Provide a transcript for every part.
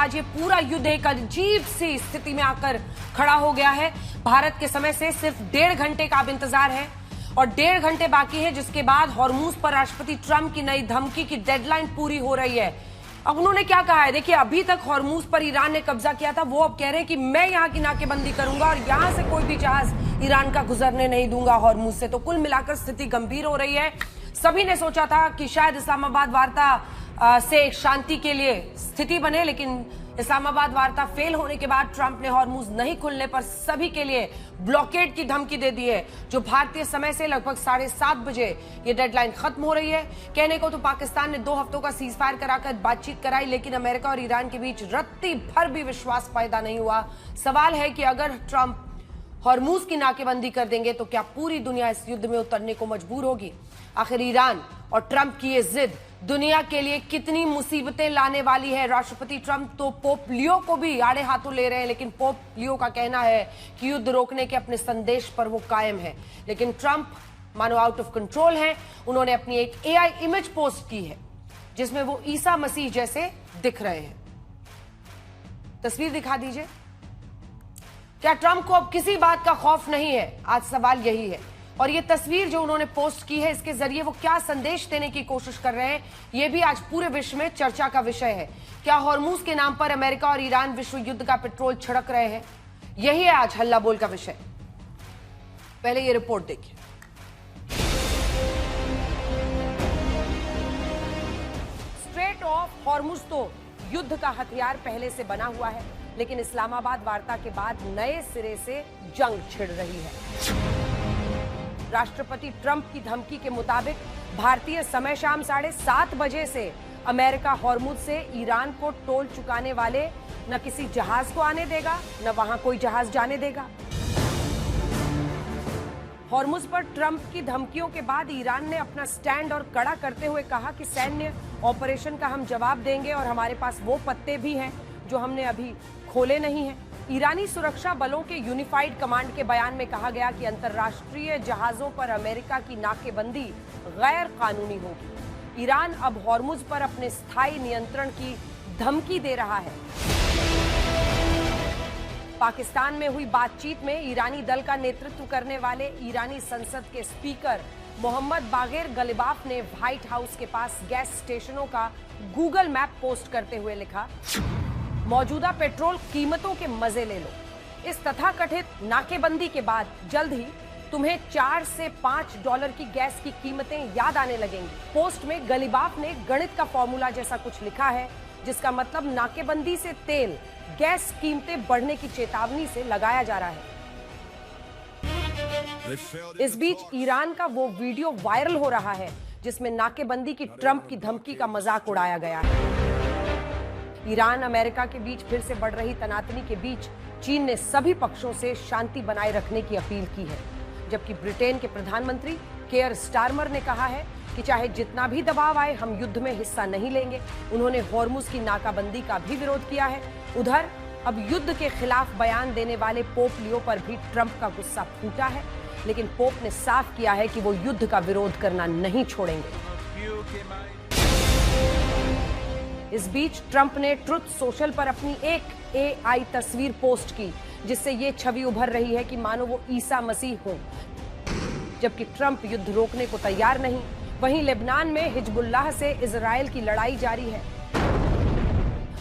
आज ये पूरा युद्ध एक अजीब सी स्थिति में आकर खड़ा हो गया है। भारत के समय से सिर्फ 1.5 घंटे का अब इंतजार है और 1.5 घंटे बाकी है, जिसके बाद हॉर्मूज पर राष्ट्रपति ट्रंप की नई धमकी की डेडलाइन पूरी हो रही है। अब उन्होंने क्या कहा है, देखिए, अभी तक हॉर्मूज पर ईरान ने कब्जा किया था, वो अब कह रहे हैं कि मैं यहां की नाकेबंदी करूंगा और यहां से कोई भी जहाज ईरान का गुजरने नहीं दूंगा हॉर्मूज से। तो कुल मिलाकर स्थिति गंभीर हो रही है। सभी ने सोचा था कि शायद इस्लामाबाद वार्ता से एक शांति के लिए स्थिति बने, लेकिन इस्लामाबाद वार्ता फेल होने के बाद ट्रंप ने हॉर्मूज नहीं खुलने पर सभी के लिए ब्लॉकेड की धमकी दे दी है, जो भारतीय समय से लगभग 7:30 बजे ये डेडलाइन खत्म हो रही है। कहने को तो पाकिस्तान ने 2 हफ्तों का सीज फायर कराकर बातचीत कराई, लेकिन अमेरिका और ईरान के बीच रत्ती भर भी विश्वास पैदा नहीं हुआ। सवाल है कि अगर ट्रंप हॉर्मूज की नाकेबंदी कर देंगे तो क्या पूरी दुनिया इस युद्ध में उतरने को मजबूर होगी? आखिर ईरान और ट्रंप की ये जिद दुनिया के लिए कितनी मुसीबतें लाने वाली है? राष्ट्रपति ट्रंप तो पोप लियो को भी आड़े हाथों ले रहे हैं, लेकिन पोप लियो का कहना है कि युद्ध रोकने के अपने संदेश पर वो कायम है। लेकिन ट्रंप मानो आउट ऑफ कंट्रोल हैं। उन्होंने अपनी एक एआई इमेज पोस्ट की है जिसमें वो ईसा मसीह जैसे दिख रहे हैं। तस्वीर दिखा दीजिए। क्या ट्रंप को अब किसी बात का खौफ नहीं है? आज सवाल यही है। और ये तस्वीर जो उन्होंने पोस्ट की है, इसके जरिए वो क्या संदेश देने की कोशिश कर रहे हैं, ये भी आज पूरे विश्व में चर्चा का विषय है। क्या हॉर्मूज के नाम पर अमेरिका और ईरान विश्व युद्ध का पेट्रोल छिड़क रहे हैं? यही है आज हल्ला बोल का विषय। पहले ये रिपोर्ट देखिए। स्ट्रेट ऑफ हॉर्मूज तो युद्ध का हथियार पहले से बना हुआ है, लेकिन इस्लामाबाद वार्ता के बाद नए सिरे से जंग छिड़ रही है। राष्ट्रपति ट्रंप की धमकी के मुताबिक भारतीय समय शाम 7:30 बजे से अमेरिका हॉर्मूज से ईरान को टोल चुकाने वाले न किसी जहाज को आने देगा, न वहां कोई जहाज जाने देगा। हॉर्मूज पर ट्रंप की धमकियों के बाद ईरान ने अपना स्टैंड और कड़ा करते हुए कहा कि सैन्य ऑपरेशन का हम जवाब देंगे और हमारे पास वो पत्ते भी हैं जो हमने अभी खोले नहीं हैं। ईरानी सुरक्षा बलों के यूनिफाइड कमांड के बयान में कहा गया कि अंतर्राष्ट्रीय जहाजों पर अमेरिका की नाकेबंदी गैर कानूनी होगी। ईरान अब हॉर्मूज पर अपने स्थायी नियंत्रण की धमकी दे रहा है। पाकिस्तान में हुई बातचीत में ईरानी दल का नेतृत्व करने वाले ईरानी संसद के स्पीकर मोहम्मद बागेर गलिबाफ ने व्हाइट हाउस के पास गैस स्टेशनों का गूगल मैप पोस्ट करते हुए लिखा, मौजूदा पेट्रोल कीमतों के मजे ले लो। इस तथाकथित नाकेबंदी के बाद जल्द ही तुम्हें $4 से $5 की गैस की कीमतें याद आने लगेंगी। पोस्ट में गलिबाफ ने गणित का फॉर्मूला जैसा कुछ लिखा है, जिसका मतलब नाकेबंदी से तेल, गैस कीमतें बढ़ने की चेतावनी से लगाया जा रहा है। इस बीच ईरान का वो वीडियो वायरल हो रहा है जिसमें नाकेबंदी की ट्रंप की धमकी का मजाक उड़ाया गया है। ईरान अमेरिका के बीच फिर से बढ़ रही तनातनी के बीच चीन ने सभी पक्षों से शांति बनाए रखने की अपील की है, जबकि ब्रिटेन के प्रधानमंत्री केयर स्टारमर ने कहा है कि चाहे जितना भी दबाव आए हम युद्ध में हिस्सा नहीं लेंगे। उन्होंने हॉर्मूज की नाकाबंदी का भी विरोध किया है। उधर अब युद्ध के खिलाफ बयान देने वाले पोप लियो पर भी ट्रंप का गुस्सा फूटा है, लेकिन पोप ने साफ किया है कि वो युद्ध का विरोध करना नहीं छोड़ेंगे। इस बीच ट्रंप ने ट्रुथ सोशल पर अपनी एक एआई तस्वीर पोस्ट की, जिससे ये छवि उभर रही है कि मानो वो ईसा मसीह हो। जबकि ट्रंप युद्ध रोकने को तैयार नहीं, वहीं लेबनान में हिजबुल्लाह से इजराइल की लड़ाई जारी है।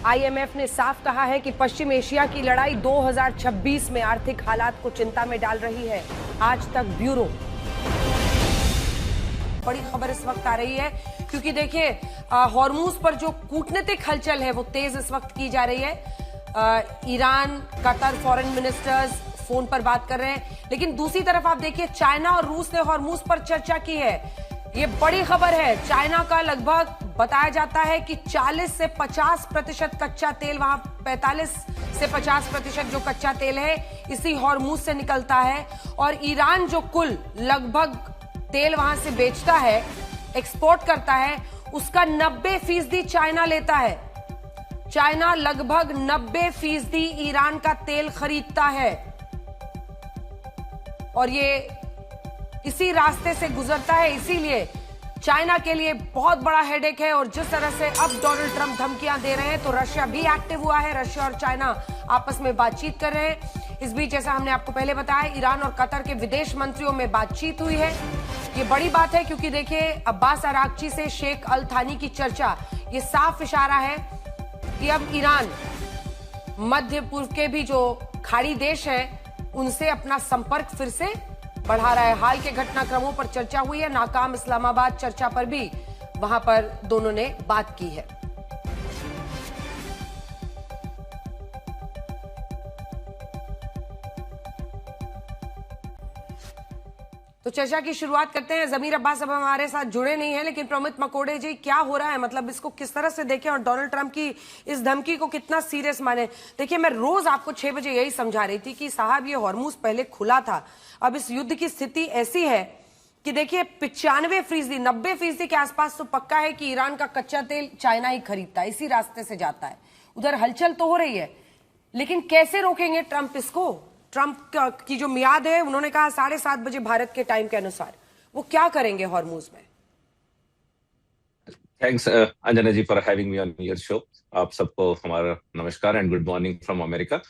आईएमएफ ने साफ कहा है कि पश्चिम एशिया की लड़ाई 2026 में आर्थिक हालात को चिंता में डाल रही है। आज तक ब्यूरो। बड़ी खबर इस वक्त आ रही है क्योंकि देखिए, हॉर्मूज पर जो कूटनीतिक हलचल है वो तेज इस वक्त की जा रही है। Iran, Qatar foreign ministers phone पर बात कर रहे हैं, लेकिन दूसरी तरफ आप देखिए चाइना और रूस ने हॉर्मूज पर चर्चा की है। ये बड़ी खबर है। चाइना का लगभग बताया जाता है कि 40 से 50% कच्चा तेल, वहां 45 से 50% जो कच्चा तेल है इसी हॉर्मूज से निकलता है। और ईरान जो कुल लगभग तेल वहां से बेचता है, एक्सपोर्ट करता है, उसका 90% चाइना लेता है। चाइना लगभग 90% ईरान का तेल खरीदता है और ये इसी रास्ते से गुजरता है। इसीलिए चाइना के लिए बहुत बड़ा हेडेक है। और जिस तरह से अब डोनाल्ड ट्रंप धमकियां दे रहे हैं, तो रशिया भी एक्टिव हुआ है। रशिया और चाइना आपस में बातचीत कर रहे हैं। इस बीच जैसा हमने आपको पहले बताया, ईरान और कतर के विदेश मंत्रियों में बातचीत हुई है। ये बड़ी बात है क्योंकि देखिए, अब्बास अरागची से शेख अल थानी की चर्चा, ये साफ इशारा है कि अब ईरान मध्य पूर्व के भी जो खाड़ी देश हैं उनसे अपना संपर्क फिर से बढ़ा रहा है। हाल के घटनाक्रमों पर चर्चा हुई है। नाकाम इस्लामाबाद चर्चा पर भी वहां पर दोनों ने बात की है। तो चर्चा की शुरुआत करते हैं। जमीर अब्बास अब हमारे साथ जुड़े नहीं है, लेकिन प्रमित मकोड़े जी, क्या हो रहा है, मतलब इसको किस तरह से देखें और डोनाल्ड ट्रंप की इस धमकी को कितना सीरियस माने? देखिए, मैं रोज आपको 6 बजे यही समझा रही थी कि साहब, ये हॉर्मूज पहले खुला था, अब इस युद्ध की स्थिति ऐसी है कि देखिए 95%, 90% के आसपास तो पक्का है कि ईरान का कच्चा तेल चाइना ही खरीदता है, इसी रास्ते से जाता है। उधर हलचल तो हो रही है, लेकिन कैसे रोकेंगे ट्रंप इसको? ट्रंप की जो मियाद है, उन्होंने कहा 7:30 बजे भारत के टाइम के अनुसार, वो क्या करेंगे हॉर्मूज में? Thanks Anjana ji for having me on your show. आप सबको हमारा नमस्कार and good morning from America.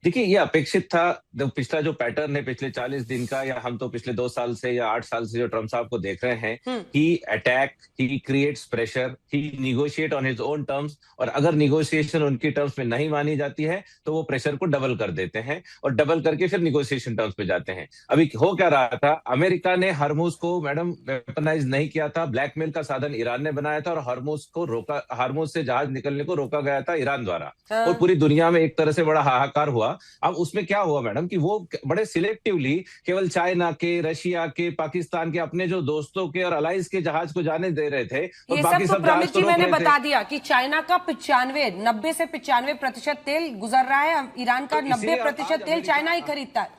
देखिए, ये अपेक्षित था। पिछला जो पैटर्न है पिछले 40 दिन का, या हम तो पिछले 2 साल से या 8 साल से जो ट्रम्प साहब को देख रहे हैं, he attack, he creates pressure, he negotiate on his own terms, और अगर निगोशिएशन उनकी टर्म्स में नहीं मानी जाती है तो वो प्रेशर को डबल कर देते हैं, और डबल करके फिर निगोशिएशन टर्म्स पे जाते हैं। अभी हो क्या रहा था, अमेरिका ने हॉर्मूज को मैडम वेपनाइज नहीं किया था, ब्लैकमेल का साधन ईरान ने बनाया था, और हॉर्मूज को रोका, हॉर्मूज से जहाज निकलने को रोका गया था ईरान द्वारा, और पूरी दुनिया में एक तरह से बड़ा हाहाकार हुआ। अब उसमें क्या हुआ मैडम कि वो बड़े सिलेक्टिवली केवल चाइना के, रशिया के, पाकिस्तान के, अपने जो दोस्तों के और अलाइज के जहाज को जाने दे रहे थे, और बाकी सब जहाज को रोक रहे थे। मैंने बता दिया कि चाइना का 90 से 95% तेल गुजर रहा है, ईरान का 90% तेल चाइना ही खरीदता है।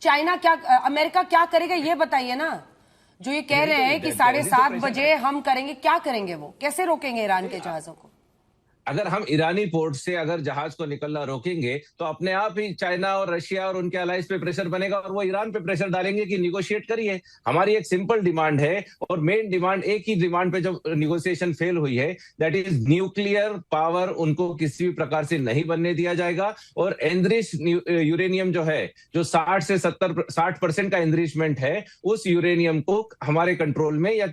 चाइना क्या, अमेरिका क्या करेगा ये बताइए ना। जो ये कह रहे हैं कि 7:30 बजे हम करेंगे, क्या करेंगे? वो कैसे रोकेंगे ईरान के जहाजों को? अगर हम ईरानी पोर्ट से अगर जहाज को निकलना रोकेंगे तो अपने आप ही चाइना और रशिया और उनके अलाइज पे प्रेशर बनेगा, और वो ईरान पे प्रेशर डालेंगे कि निगोशिएट करिए। हमारी एक सिंपल डिमांड है, और मेन डिमांड, एक ही डिमांड पे जब निगोशिएशन फेल हुई है, दैट इज न्यूक्लियर पावर उनको किसी भी प्रकार से नहीं बनने दिया जाएगा। और एनरिच यूरेनियम जो है, जो 60 से 60% का एनरिचमेंट है, उस यूरेनियम को हमारे कंट्रोल में या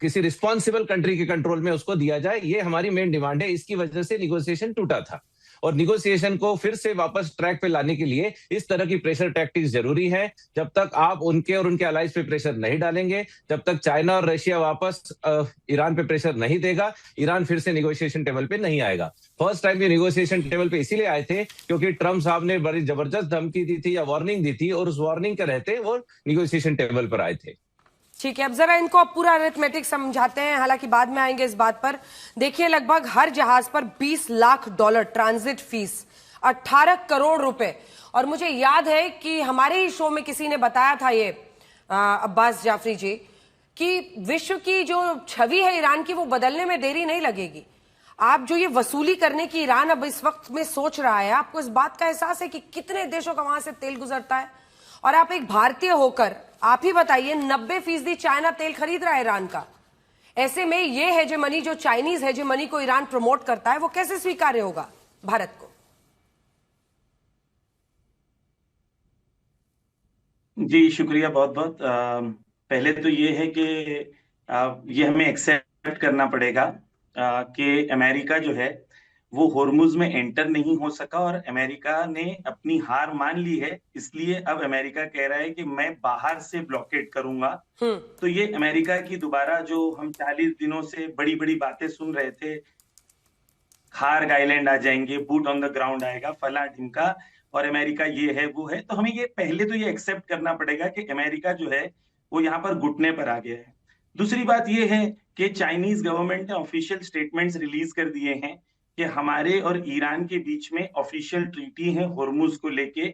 किसी रिस्पॉन्सिबल कंट्री के कंट्रोल में उसको दिया जाए। ये हमारी मेन डिमांड है। इसकी वजह से निगोशिएशन टूटा था, और निगोशिएशन को फिर से वापस ट्रैक पे लाने के लिए इस तरह की प्रेशर टैक्टिक्स जरूरी है। जब तक आप उनके और उनके अलाइज पे प्रेशर नहीं डालेंगे, जब तक चाइना और रशिया वापस ईरान पे प्रेशर नहीं देगा, ईरान फिर से निगोशिएशन टेबल पे नहीं आएगा। फर्स्ट टाइम ये निगोशिएशन टेबल पे इसीलिए आए थे क्योंकि ट्रम्प साहब ने बड़ी जबरदस्त धमकी दी थी या वार्निंग दी थी, और उस वार्निंग के रहते वो निगोशिएशन टेबल पर आए थे। ठीक है, अब जरा इनको अब पूरा अरिथमेटिक समझाते हैं, हालांकि बाद में आएंगे इस बात पर। देखिए, लगभग हर जहाज पर $20 लाख ट्रांजिट फीस, 18 करोड़ रुपए। और मुझे याद है कि हमारे ही शो में किसी ने बताया था, ये अब्बास जाफरी जी, कि विश्व की जो छवि है ईरान की, वो बदलने में देरी नहीं लगेगी। आप जो ये वसूली करने की ईरान अब इस वक्त में सोच रहा है, आपको इस बात का एहसास है कि कितने देशों का वहां से तेल गुजरता है? और आप एक भारतीय होकर आप ही बताइए, 90% चाइना तेल खरीद रहा है ईरान का। ऐसे में ये हेजेमनी, जो चाइनीज हेजेमनी को ईरान प्रमोट करता है, वो कैसे स्वीकार्य होगा भारत को? जी शुक्रिया बहुत बहुत। पहले तो ये है कि ये हमें एक्सेप्ट करना पड़ेगा कि अमेरिका जो है वो होर्मुज में एंटर नहीं हो सका, और अमेरिका ने अपनी हार मान ली है। इसलिए अब अमेरिका कह रहा है कि मैं बाहर से ब्लॉकेट करूंगा। तो ये अमेरिका की दोबारा, जो हम 40 दिनों से बड़ी बड़ी बातें सुन रहे थे, खार्ग आइलैंड आ जाएंगे, बूट ऑन द ग्राउंड आएगा, फला ढिमका, और अमेरिका ये है वो है, तो हमें ये पहले तो ये एक्सेप्ट करना पड़ेगा कि अमेरिका जो है वो यहाँ पर घुटने पर आ गया है। दूसरी बात ये है कि चाइनीज गवर्नमेंट ने ऑफिशियल स्टेटमेंट्स रिलीज कर दिए हैं कि हमारे और ईरान के बीच में ऑफिशियल ट्रीटी है होर्मुज को लेके,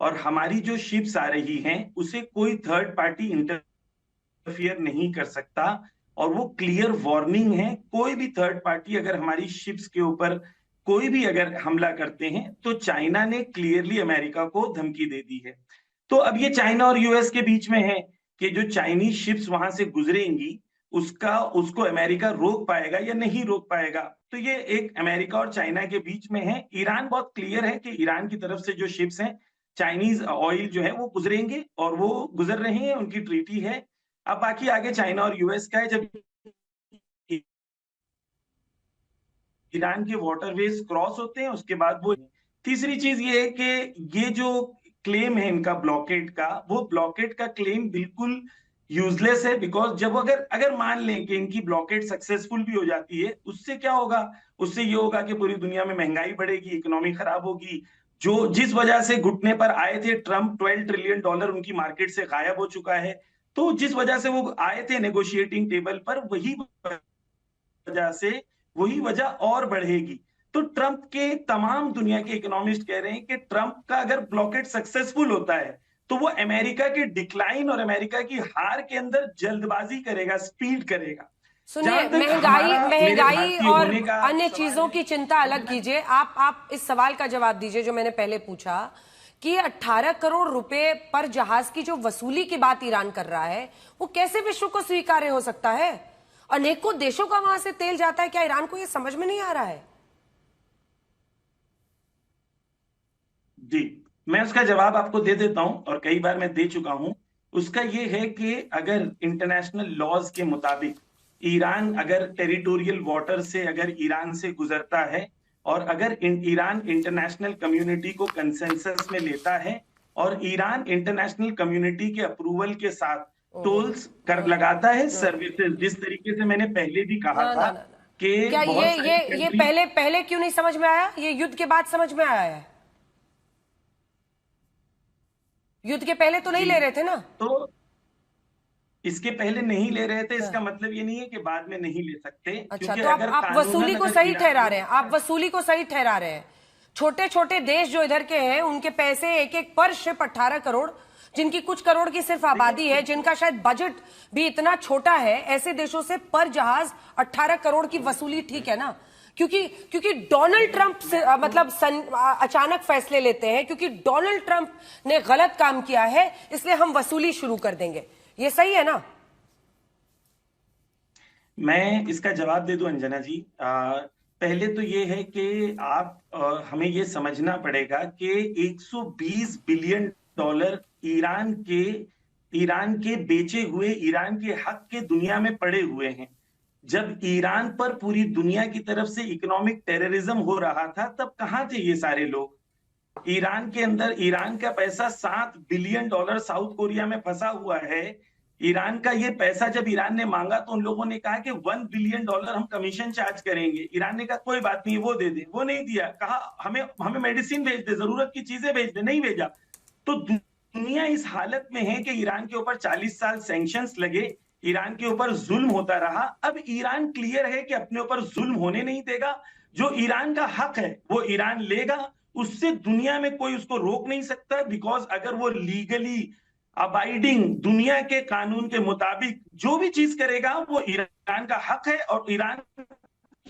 और हमारी जो शिप्स आ रही हैं उसे कोई थर्ड पार्टी इंटरफियर नहीं कर सकता, और वो क्लियर वार्निंग है। कोई भी थर्ड पार्टी अगर हमारी शिप्स के ऊपर कोई भी अगर हमला करते हैं, तो चाइना ने क्लियरली अमेरिका को धमकी दे दी है। तो अब ये चाइना और यूएस के बीच में है कि जो चाइनीज शिप्स वहां से गुजरेंगी उसको अमेरिका रोक पाएगा या नहीं रोक पाएगा। तो ये एक अमेरिका और चाइना के बीच में है। ईरान बहुत क्लियर है कि ईरान की तरफ से जो शिप्स हैं, चाइनीज ऑयल जो है वो गुजरेंगे और वो गुजर रहे हैं, उनकी ट्रीटी है। अब बाकी आगे चाइना और यूएस का है। जब ईरान के वाटरवेज क्रॉस होते हैं उसके बाद वो, तीसरी चीज ये है कि ये जो क्लेम है इनका ब्लॉकेड का, वो ब्लॉकेड का क्लेम बिल्कुल यूजलेस है। बिकॉज जब अगर अगर मान लें कि इनकी ब्लॉकेड सक्सेसफुल भी हो जाती है, उससे क्या होगा? उससे ये होगा कि पूरी दुनिया में महंगाई बढ़ेगी, इकोनॉमी खराब होगी। जो जिस वजह से घुटने पर आए थे ट्रंप, $12 ट्रिलियन उनकी मार्केट से गायब हो चुका है। तो जिस वजह से वो आए थे नेगोशिएटिंग टेबल पर, वही वजह और बढ़ेगी। तो ट्रंप के तमाम दुनिया के इकोनॉमिस्ट कह रहे हैं कि ट्रंप का अगर ब्लॉकेट सक्सेसफुल होता है तो वो अमेरिका के डिक्लाइन और अमेरिका की हार के अंदर जल्दबाजी करेगा, स्पीड करेगा। सुनिए, महंगाई और अन्य चीजों की चिंता अलग कीजिए। आप इस सवाल का जवाब दीजिए जो मैंने पहले पूछा कि 18 करोड़ रुपए पर जहाज की जो वसूली की बात ईरान कर रहा है, वो कैसे विश्व को स्वीकार्य हो सकता है? अनेकों देशों का वहां से तेल जाता है, क्या ईरान को ये समझ में नहीं आ रहा है? जी, मैं उसका जवाब आपको दे देता हूं और कई बार मैं दे चुका हूं। उसका ये है कि अगर इंटरनेशनल लॉज के मुताबिक ईरान अगर टेरिटोरियल वाटर से अगर ईरान से गुजरता है और अगर ईरान इंटरनेशनल कम्युनिटी को कंसेंसस में लेता है और ईरान इंटरनेशनल कम्युनिटी के अप्रूवल के साथ टोल्स कर लगाता है, सर्विसेज, जिस तरीके से मैंने पहले भी कहा था कि क्या ये पहले क्यों नहीं समझ में आया? ये युद्ध के बाद समझ में आया है। युद्ध के पहले तो नहीं ले रहे थे ना? तो इसके पहले नहीं ले रहे थे, इसका मतलब ये नहीं है कि बाद में नहीं ले सकते। अच्छा, तो आप वसूली को सही ठहरा रहे हैं, आप वसूली को सही ठहरा रहे हैं। छोटे छोटे देश जो इधर के हैं, उनके पैसे एक एक पर शिप 18 करोड़, जिनकी कुछ करोड़ की सिर्फ आबादी है, जिनका शायद बजट भी इतना छोटा है, ऐसे देशों से पर जहाज 18 करोड़ की वसूली ठीक है ना? क्योंकि डोनाल्ड ट्रंप से मतलब अचानक फैसले लेते हैं, क्योंकि डोनाल्ड ट्रंप ने गलत काम किया है, इसलिए हम वसूली शुरू कर देंगे। ये सही है ना? मैं इसका जवाब दे दूं अंजना जी। पहले तो ये है कि हमें ये समझना पड़ेगा कि 120 बिलियन डॉलर ईरान के बेचे हुए, ईरान के हक के दुनिया में पड़े हुए हैं। जब ईरान पर पूरी दुनिया की तरफ से इकोनॉमिक टेररिज्म हो रहा था, तब कहां थे ये सारे लोग? ईरान के अंदर ईरान का पैसा $7 बिलियन साउथ कोरिया में फंसा हुआ है। ईरान का ये पैसा जब ईरान ने मांगा तो उन लोगों ने कहा कि $1 बिलियन हम कमीशन चार्ज करेंगे। ईरान ने कहा कोई बात नहीं, वो दे दे। वो नहीं दिया, कहा हमें मेडिसिन भेज दे, जरूरत की चीजें भेज दे, नहीं भेजा। तो दुनिया इस हालत में है कि ईरान के ऊपर 40 साल सैंक्शंस लगे, ईरान के ऊपर जुल्म होता रहा। अब ईरान क्लियर है कि अपने ऊपर जुल्म होने नहीं देगा। जो ईरान का हक है वो ईरान लेगा, उससे दुनिया में कोई उसको रोक नहीं सकता। बिकॉज अगर वो लीगली अबाइडिंग दुनिया के कानून के मुताबिक जो भी चीज करेगा वो ईरान का हक है, और ईरान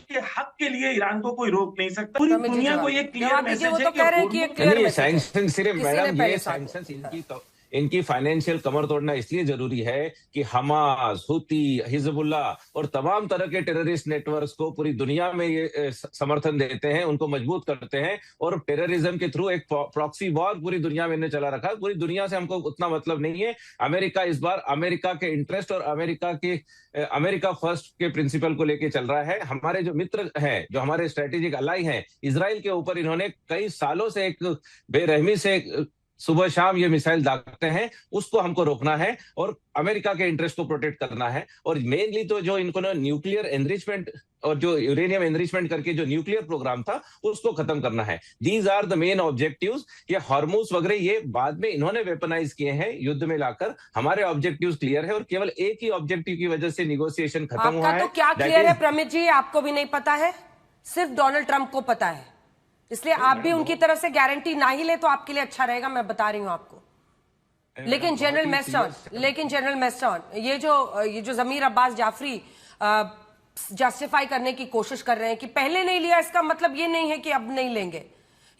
के हक के लिए ईरान को कोई रोक नहीं सकता। पूरी दुनिया को ये क्लियर मैसेज है कि सैंक्शन सिर्फ मैडम, ये सैंक्शन इनकी फाइनेंशियल कमर तोड़ना इसलिए जरूरी है कि हमास, हुती, हिजबुल्ला और तमाम तरह के टेररिस्ट नेटवर्क्स को पूरी दुनिया में ये समर्थन देते हैं, उनको मजबूत करते हैं, और टेररिज्म के थ्रू एक प्रॉक्सी वॉर पूरी दुनिया में इन्हें चला रखा है। पूरी दुनिया से हमको उतना मतलब नहीं है। अमेरिका इस बार अमेरिका के इंटरेस्ट और अमेरिका फर्स्ट के प्रिंसिपल को लेके चल रहा है। हमारे जो मित्र हैं, जो हमारे स्ट्रेटेजिक अलाई हैं, इजराइल के ऊपर इन्होंने कई सालों से एक बेरहमी से सुबह शाम ये मिसाइल दागते हैं, उसको हमको रोकना है और अमेरिका के इंटरेस्ट को प्रोटेक्ट करना है। और मेनली तो जो इनको न्यूक्लियर एनरिचमेंट और जो यूरेनियम एनरिचमेंट करके जो न्यूक्लियर प्रोग्राम था उसको खत्म करना है। These are the main objectives. ये हॉर्मूज वगैरह ये बाद में इन्होंने वेपनाइज किए हैं युद्ध में लाकर। हमारे ऑब्जेक्टिव्स क्लियर है और केवल एक ही ऑब्जेक्टिव की वजह से निगोसिएशन खत्म हुआ है। तो क्या क्लियर है प्रमित जी? आपको भी नहीं पता है, सिर्फ डोनाल्ड ट्रंप को पता है, इसलिए आप भी उनकी तरफ से गारंटी ना ही ले तो आपके लिए अच्छा रहेगा, मैं बता रही हूं आपको। लेकिन जनरल मेस्टर्न ये जो जमीर अब्बास जाफरी जस्टिफाई करने की कोशिश कर रहे हैं कि पहले नहीं लिया, इसका मतलब ये नहीं है कि अब नहीं लेंगे।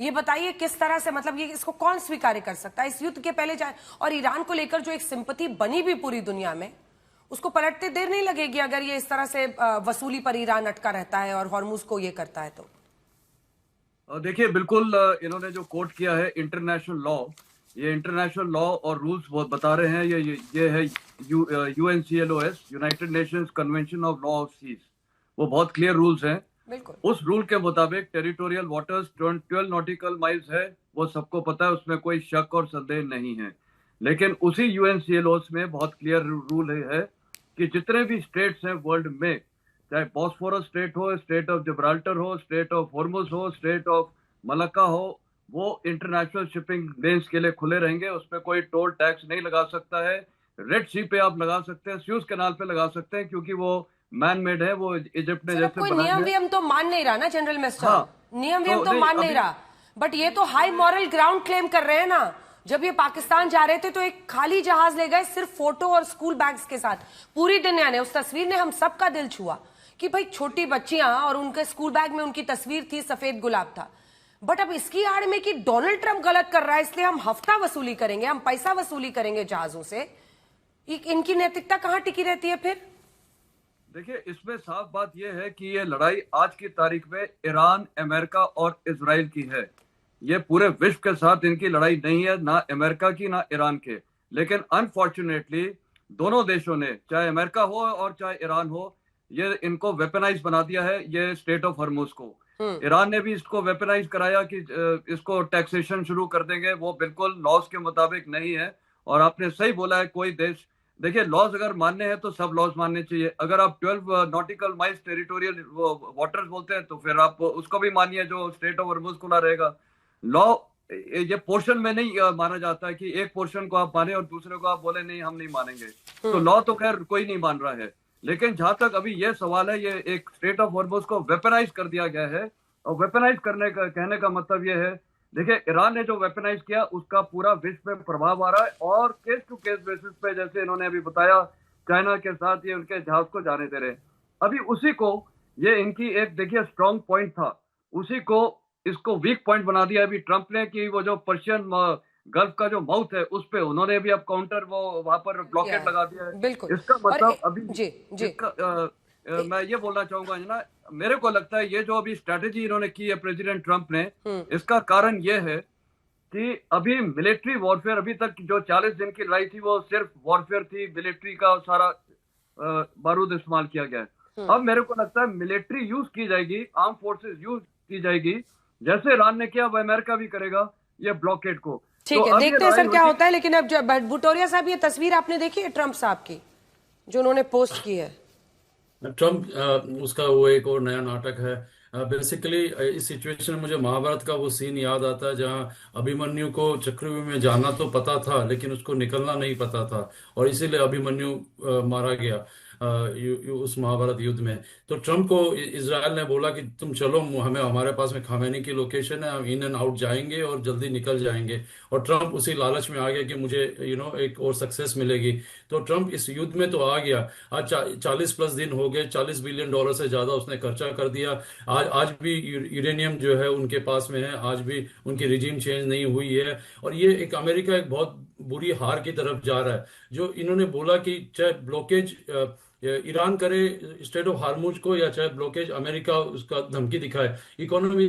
ये बताइए किस तरह से, मतलब ये इसको कौन स्वीकार कर सकता है? इस युद्ध के पहले और ईरान को लेकर जो एक सिंपैथी बनी भी पूरी दुनिया में, उसको पलटते देर नहीं लगेगी अगर ये इस तरह से वसूली पर ईरान अटका रहता है और हॉर्मुज को ये करता है तो? देखिए, बिल्कुल इन्होंने जो कोट किया है इंटरनेशनल लॉ, ये इंटरनेशनल लॉ और रूल्स बहुत बता रहे हैं। ये है UNCLOS, United Nations convention of law of seas. वो बहुत क्लियर रूल्स हैं। बिल्कुल। उस रूल के मुताबिक टेरिटोरियल वाटर्स 12 नॉटिकल माइल्स है, वो सबको पता है, उसमें कोई शक और संदेह नहीं है। लेकिन उसी UNCLOS में बहुत क्लियर रूल है कि जितने भी स्टेट्स हैं वर्ल्ड में, चाहे बॉस्फोरस स्टेट हो, स्टेट ऑफ जिब्राल्टर हो, स्टेट ऑफ हॉर्मुज हो, स्टेट ऑफ मलक्का हो, वो इंटरनेशनल शिपिंग लेन्स के लिए खुले रहेंगे। उस पर कोई टोल टैक्स नहीं लगा सकता है। रेड सी पे आप लगा सकते हैं, स्यूज कैनाल पे लगा सकते हैं, क्योंकि वो मैन मेड है, वो इजिप्ट ने जैसे कोई नियम वियम तो मान नहीं रहा ना जनरल मिस्टर। हाँ, नियम वियम तो मान नहीं रहा, बट ये तो हाई मॉरल ग्राउंड क्लेम कर रहे हैं ना। जब ये पाकिस्तान जा रहे थे तो एक खाली जहाज ले गए सिर्फ फोटो और स्कूल बैग्स के साथ। पूरी दुनिया ने, उस तस्वीर ने हम सबका दिल छुआ कि भाई छोटी बच्चियां और उनके स्कूल बैग में उनकी तस्वीर थी, सफेद गुलाब था। बट अब इसकी आड़ में कि डोनाल्ड ट्रंप गलत कर रहा है इसलिए हम हफ्ता वसूली करेंगे, हम पैसा वसूली करेंगे जहाजों से, इनकी नैतिकता कहां टिकी रहती है फिर? देखिए, इसमें साफ बात यह है कि ये लड़ाई आज की तारीख में ईरान, अमेरिका और इजराइल की है। ये पूरे विश्व के साथ इनकी लड़ाई नहीं है, ना अमेरिका की ना ईरान के। लेकिन अनफॉर्चुनेटली दोनों देशों ने, चाहे अमेरिका हो और चाहे ईरान हो, ये इनको वेपनाइज बना दिया है, ये स्टेट ऑफ हॉर्मुज को। ईरान ने भी इसको वेपनाइज कराया कि इसको टैक्सेशन शुरू कर देंगे। वो बिल्कुल लॉज के मुताबिक नहीं है। और आपने सही बोला है, कोई देश, देखिए लॉज अगर मानने हैं तो सब लॉज मानने चाहिए। अगर आप 12 नॉटिकल माइल्स टेरिटोरियल वाटर्स बोलते हैं तो फिर आप उसको भी मानिए जो स्टेट ऑफ हॉर्मुज खुला रहेगा। लॉ ये पोर्शन में नहीं माना जाता है कि एक पोर्शन को आप माने और दूसरे को आप बोले नहीं हम नहीं मानेंगे। तो लॉ तो खैर कोई नहीं मान रहा है। लेकिन जहां तक अभी ये सवाल है, ये एक स्टेट ऑफ हॉर्मुज को वेपनाइज कर दिया गया है। और वेपनाइज करने का कहने का मतलब ये है, देखिए ईरान ने जो वेपनाइज किया उसका पूरा विश्व में प्रभाव आ रहा है। और केस टू केस बेसिस पे, जैसे इन्होंने अभी बताया, चाइना के साथ ये उनके जहाज को जाने दे रहे हैं। अभी उसी को, ये इनकी एक देखिए स्ट्रॉन्ग पॉइंट था, उसी को इसको वीक पॉइंट बना दिया अभी ट्रंप ने, कि वो जो पर्शियन गल्फ का जो माउथ है उस पे उन्होंने भी अब काउंटर वो वहां पर ब्लॉकेट लगा दिया है। बिल्कुल। इसका मतलब अभी जी। मैं ये बोलना चाहूंगा अंजना, मेरे को लगता है ये जो अभी स्ट्रेटेजी इन्होंने की है प्रेसिडेंट ट्रंप ने, इसका कारण ये है कि अभी मिलिट्री वॉरफेयर, अभी तक जो 40 दिन की लड़ाई थी वो सिर्फ वॉरफेयर थी, मिलिट्री का सारा बारूद इस्तेमाल किया गया है। अब मेरे को लगता है मिलिट्री यूज की जाएगी, आर्म फोर्सेस यूज की जाएगी, जैसे ईरान ने किया वो अमेरिका भी करेगा ये ब्लॉकेट को। ठीक है, देखते हैं सर क्या होता है। लेकिन अब भुटोरिया साहब, ये तस्वीर आपने देखी है ट्रंप साहब की जो उन्होंने पोस्ट की है? ट्रंप उसका वो एक और नया नाटक है। बेसिकली इस सिचुएशन में मुझे महाभारत का वो सीन याद आता है जहां अभिमन्यु को चक्रव्यूह में जाना तो पता था लेकिन उसको निकलना नहीं पता था, और इसीलिए अभिमन्यु मारा गया उस महाभारत युद्ध में। तो ट्रंप को इजराइल ने बोला कि तुम चलो, हमें हमारे पास में खामेनी की लोकेशन है, हम इन एंड आउट जाएंगे और जल्दी निकल जाएंगे। और ट्रंप उसी लालच में आ गया कि मुझे एक और सक्सेस मिलेगी। तो ट्रंप इस युद्ध में तो आ गया। आज 40+ दिन हो गए, $40 बिलियन से ज्यादा उसने खर्चा कर दिया। आज भी यूरेनियम जो है उनके पास में है, आज भी उनकी रिजीम चेंज नहीं हुई है। और ये एक अमेरिका एक बहुत बुरी हार की तरफ जा रहा है। जो इन्होंने बोला कि चाहे ब्लॉकेज ईरान करे स्टेट ऑफ हार्मुज को, या चाहे ब्लॉकेज अमेरिका उसका धमकी दिखाए, इकोनॉमी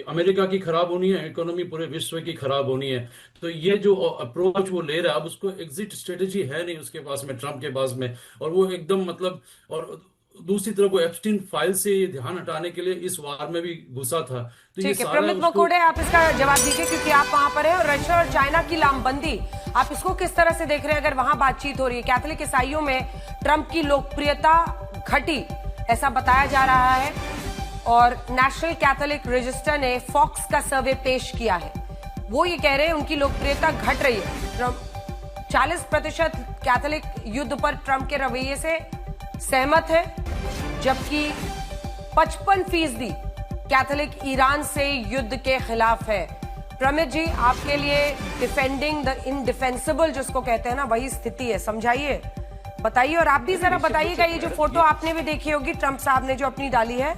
अमेरिका की खराब होनी है, इकोनॉमी पूरे विश्व की खराब होनी है। तो ये जो अप्रोच वो ले रहा है, अब उसको एग्जिट स्ट्रेटेजी है नहीं उसके पास में, ट्रंप के पास में। और वो एकदम मतलब, और दूसरी तरफ वो एप्स्टीन फाइल से ध्यान हटाने के लिए इस वार में भी घुसा था। तो ये सारा प्रमित मकोड़े, आप इसका जवाब दीजिए क्योंकि आप वहां पर हैं। और रशिया और चाइना की लामबंदी, आप इसको किस तरह से देख रहे हैं? अगर वहां बातचीत हो रही है, कैथोलिक ईसाइयों में ट्रंप की लोकप्रियता घटी ऐसा बताया जा रहा है, और नेशनल कैथोलिक रजिस्टर ने फॉक्स का सर्वे पेश किया है। वो ये कह रहे हैं उनकी लोकप्रियता घट रही है। ट्रंप 40% कैथोलिक युद्ध पर ट्रंप के रवैये से सहमत है, जबकि 55% कैथोलिक ईरान से युद्ध के खिलाफ है। प्रमित जी, आपके लिए डिफेंडिंग द इनडिफेंसिबल जिसको कहते हैं ना, वही स्थिति है, समझाइए, बताइए। और आप भी जरा बताइएगा, ये जो फोटो आपने भी देखी होगी ट्रंप साहब ने जो अपनी डाली है।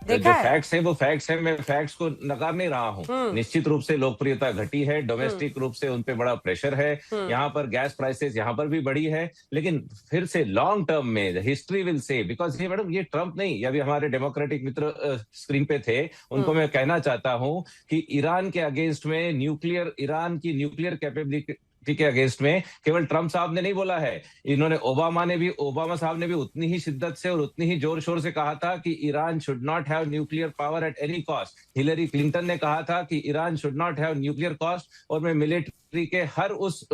देखा है? फैक्ट्स है वो फैक्ट्स है, मैं फैक्ट्स को नकार नहीं रहा हूँ। निश्चित रूप से लोकप्रियता घटी है, डोमेस्टिक रूप से उनपे बड़ा प्रेशर है, यहाँ पर गैस प्राइसेस यहाँ पर भी बढ़ी है, लेकिन फिर से लॉन्ग टर्म में हिस्ट्री विल से, बिकॉज ये मैडम ये ट्रम्प नहीं, ये अभी हमारे डेमोक्रेटिक मित्र स्क्रीन पे थे, उनको मैं कहना चाहता हूँ कि ईरान के अगेंस्ट में ईरान की न्यूक्लियर कैपेबिलिटी के अगेंस्ट में केवल ट्रम्प साहब ने नहीं बोला है, इन्होंने ओबामा साहब ने भी उतनी ही शिद्दत से और उतनी ही जोर शोर से कहा था कि Iran should not have nuclear power at any cost. Hillary Clinton ने कहा था कि Iran should not have nuclear cost, और मैं मिलिट्री के हर उस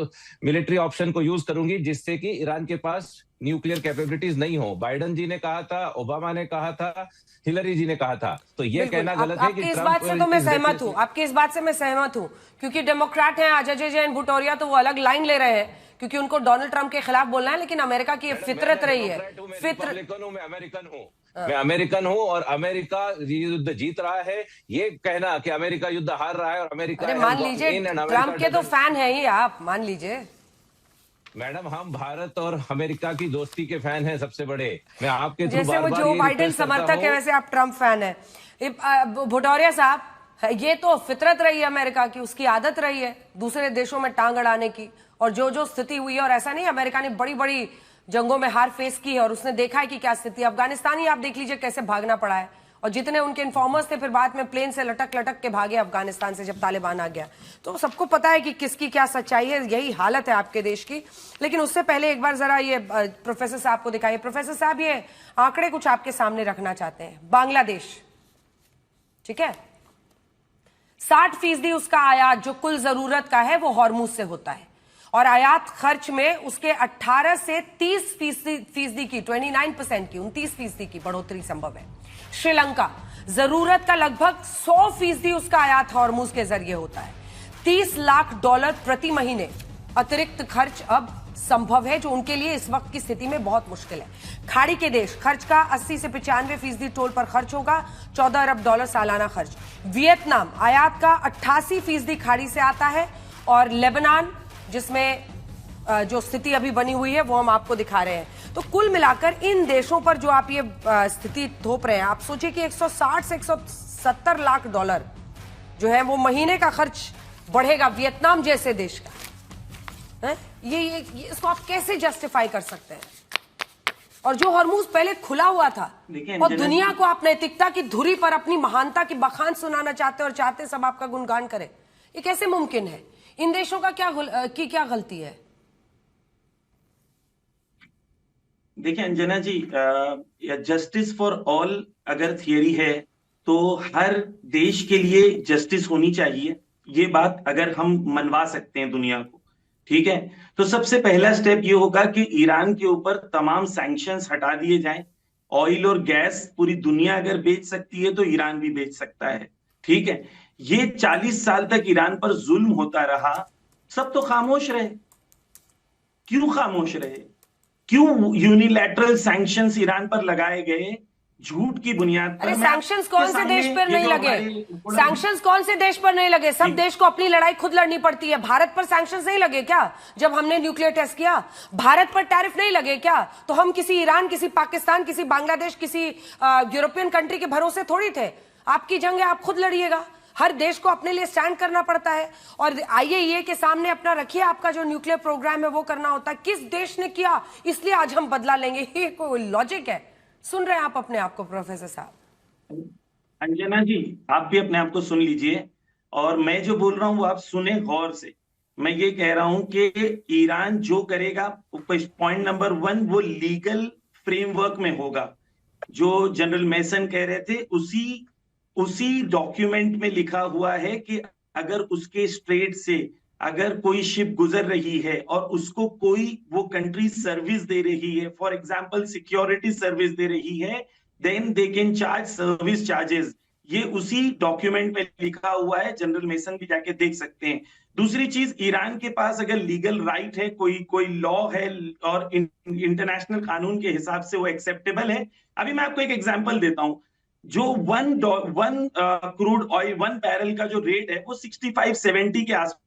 मिलिट्री ऑप्शन को यूज करूंगी जिससे कि ईरान के पास न्यूक्लियर कैपेबिलिटीज नहीं हो। बाइडन जी ने कहा था, ओबामा ने कहा था, हिलरी जी ने कहा था। तो ये कहना गलत है कि इस बात से तो मैं सहमत हूँ, आपकी इस बात से मैं सहमत हूँ, क्योंकि डेमोक्रेट हैं अजय जैन भुटोरिया, तो वो अलग लाइन ले रहे हैं क्योंकि उनको डोनाल्ड ट्रंप के खिलाफ बोलना है, लेकिन अमेरिका की फितरत रही है। मैं अमेरिकन हूँ और अमेरिका युद्ध जीत रहा है, ये कहना कि अमेरिका युद्ध हार रहा है और अमेरिका मान लीजिए ट्रंप के तो फैन है ही आप, मान लीजिए। मैडम हम भारत और अमेरिका की दोस्ती के फैन हैं सबसे बड़े। मैं आपके जैसे वो जो बाइडेन समर्थक है वैसे आप ट्रंप फैन है। भुटौरिया साहब, ये तो फितरत रही है अमेरिका की, उसकी आदत रही है दूसरे देशों में टांग अड़ाने की, और जो स्थिति हुई है, और ऐसा नहीं अमेरिका ने बड़ी बड़ी जंगों में हार फेस की है और उसने देखा है कि क्या स्थिति। अफगानिस्तान ही आप देख लीजिए कैसे भागना पड़ा है, और जितने उनके इन्फॉर्मर्स थे फिर बाद में प्लेन से लटक लटक के भागे अफगानिस्तान से जब तालिबान आ गया। तो सबको पता है कि किसकी क्या सच्चाई है, यही हालत है आपके देश की। लेकिन उससे पहले एक बार जरा ये प्रोफेसर साहब को दिखाइए। प्रोफेसर साहब, ये आंकड़े कुछ आपके सामने रखना चाहते हैं। बांग्लादेश, ठीक है, 60% उसका आयात जो कुल जरूरत का है वो हॉर्मुज से होता है, और आयात खर्च में उसके 18 से 30% की, 29% की, 29% की बढ़ोतरी संभव है। श्रीलंका, जरूरत का लगभग 100% उसका आयात हॉर्मुज के जरिए होता है। $30 लाख प्रति महीने अतिरिक्त खर्च अब संभव है, जो उनके लिए इस वक्त की स्थिति में बहुत मुश्किल है। खाड़ी के देश, खर्च का 80 से 95% टोल पर खर्च होगा, $14 अरब सालाना खर्च। वियतनाम, आयात का 88% खाड़ी से आता है, और लेबनान, जिसमें जो स्थिति अभी बनी हुई है वो हम आपको दिखा रहे हैं। तो कुल मिलाकर इन देशों पर जो आप ये स्थिति थोप रहे हैं, आप सोचिए कि 160 से 170 लाख डॉलर जो है वो महीने का खर्च बढ़ेगा वियतनाम जैसे देश का है। ये इसको आप कैसे जस्टिफाई कर सकते हैं? और जो हॉर्मुज पहले खुला हुआ था और दुनिया को आप नैतिकता की धुरी पर अपनी महानता की बखान सुनाना चाहते और चाहते सब आपका गुणगान करें, ये कैसे मुमकिन है? इन देशों का क्या गलती है? देखिए अंजना जी, जस्टिस फॉर ऑल अगर थियरी है तो हर देश के लिए जस्टिस होनी चाहिए, ये बात अगर हम मनवा सकते हैं दुनिया को, ठीक है। तो सबसे पहला स्टेप ये होगा कि ईरान के ऊपर तमाम सैंक्शंस हटा दिए जाएं। ऑयल और गैस पूरी दुनिया अगर बेच सकती है तो ईरान भी बेच सकता है, ठीक है। ये 40 साल तक ईरान पर जुल्म होता रहा, सब तो खामोश रहे। क्यों खामोश रहे? क्यों यूनिलैटरल सैंक्शंस ईरान पर लगाए गए? झूठ की बुनियाद पर। अरे सैंक्शंस कौन से देश पर नहीं लगे? सैंक्शंस कौन से देश पर नहीं लगे? सब देश को अपनी लड़ाई खुद लड़नी पड़ती है। भारत पर सैंक्शंस नहीं लगे क्या जब हमने न्यूक्लियर टेस्ट किया? भारत पर टैरिफ नहीं लगे क्या? तो हम किसी ईरान, किसी पाकिस्तान, किसी बांग्लादेश, किसी यूरोपियन कंट्री के भरोसे थोड़ी थे। आपकी जंग है, आप खुद लड़िएगा। हर देश को अपने लिए स्टैंड करना पड़ता है, और आईएईए के सामने अपना रखिए, आपका जो न्यूक्लियर प्रोग्राम है वो करना होता है। किस देश ने किया इसलिए आज हम बदला लेंगे, ये कोई लॉजिक है? सुन रहे हैं आप अपने आप को प्रोफेसर साहब? अंजना जी, आप भी अपने आप को सुन लीजिए, और मैं जो बोल रहा हूं वो आप सुने गौर से। मैं ये कह रहा हूं कि ईरान जो करेगा, पॉइंट नंबर 1, वो लीगल फ्रेमवर्क में होगा। जो जनरल मेसन कह रहे थे, उसी डॉक्यूमेंट में लिखा हुआ है कि अगर उसके स्ट्रेट से अगर कोई शिप गुजर रही है और उसको कोई वो कंट्री सर्विस दे रही है, फॉर एग्जांपल सिक्योरिटी सर्विस दे रही है, then they can charge service charges. ये उसी डॉक्यूमेंट में लिखा हुआ है, जनरल मेसन भी जाके देख सकते हैं। दूसरी चीज, ईरान के पास अगर लीगल राइट है, कोई लॉ है और इंटरनेशनल कानून के हिसाब से वो एक्सेप्टेबल है। अभी मैं आपको एक एग्जांपल देता हूं। जो वन क्रूड ऑयल 1 बैरल का जो रेट है वो 65-70 के आसपास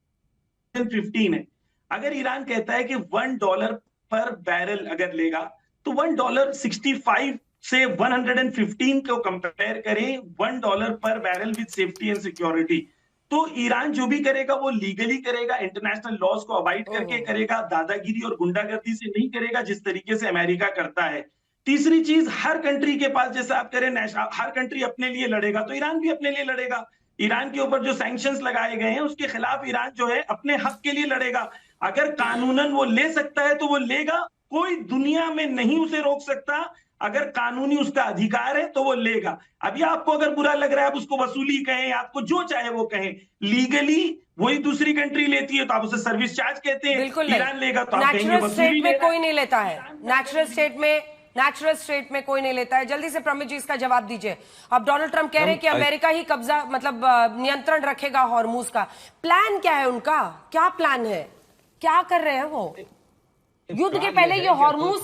15 है। अगर ईरान कहता है कि $1 पर बैरल अगर लेगा तो $1.65 से 115 को कंपेयर करें $1 पर barrel with safety and security, तो ईरान जो भी करेगा वो लीगली करेगा, इंटरनेशनल लॉज को अवॉइड करके करेगा, दादागिरी और गुंडागर्दी से नहीं करेगा जिस तरीके से अमेरिका करता है। तीसरी चीज, हर कंट्री के पास, जैसा आप करें, हर कंट्री अपने लिए लड़ेगा तो ईरान भी अपने लिए लड़ेगा। ईरान के ऊपर जो सैंक्शंस लगाए गए हैं उसके खिलाफ ईरान जो है अपने हक के लिए लड़ेगा। अगर कानूनन वो ले सकता है तो वो लेगा, कोई दुनिया में नहीं उसे रोक सकता। अगर कानूनी उसका अधिकार है तो वो लेगा। अभी आपको अगर बुरा लग रहा है, आप उसको वसूली कहें, आपको जो चाहे वो कहें, लीगली वही दूसरी कंट्री लेती है तो आप उसे सर्विस चार्ज कहते हैं। बिल्कुल ईरान लेगा तो आप कहेंगे नेचुरल वसूली स्टेट में ले रहा कोई नहीं लेता है, नेचुरल स्टेट में कोई नहीं लेता है। जल्दी से प्रमित जी इसका जवाब दीजिए। अब डोनाल्ड ट्रंप कह रहे हैं कि अमेरिका ही कब्जा, मतलब नियंत्रण रखेगा हॉर्मूज का। प्लान क्या है उनका, क्या प्लान है, क्या कर रहे हैं वो? युद्ध के पहले ये हॉर्मूज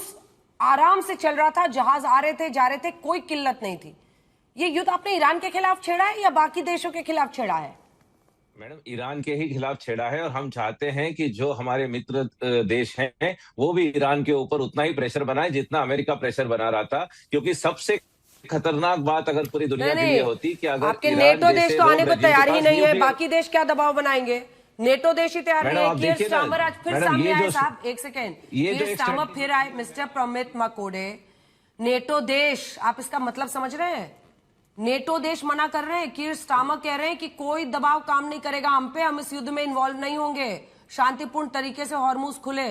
आराम से चल रहा था, जहाज आ रहे थे जा रहे थे, कोई किल्लत नहीं थी। ये युद्ध आपने ईरान के खिलाफ छेड़ा है या बाकी देशों के खिलाफ छेड़ा है? मैडम, ईरान के ही खिलाफ छेड़ा है और हम चाहते हैं कि जो हमारे मित्र देश हैं वो भी ईरान के ऊपर उतना ही प्रेशर बनाए जितना अमेरिका प्रेशर बना रहा था। क्योंकि सबसे खतरनाक बात अगर पूरी दुनिया के लिए होती कि अगर आपके नेटो देश तो आने को तैयार ही नहीं है, बाकी देश क्या दबाव बनाएंगे? नेटो देश ही तैयार नहीं है। कीर स्टार्मर आज फिर सामने आए साहब, एक सेकेंड, कीर स्टार्मर फिर आए, मिस्टर प्रमित मकोडे, नेटो देश, आप इसका मतलब समझ रहे हैं? नेटो देश मना कर रहे हैं, कीर स्टार्मर कह रहे हैं कि कोई दबाव काम नहीं करेगा हम पे, हम इस युद्ध में इन्वॉल्व नहीं होंगे, शांतिपूर्ण तरीके से हॉर्मूज खुले।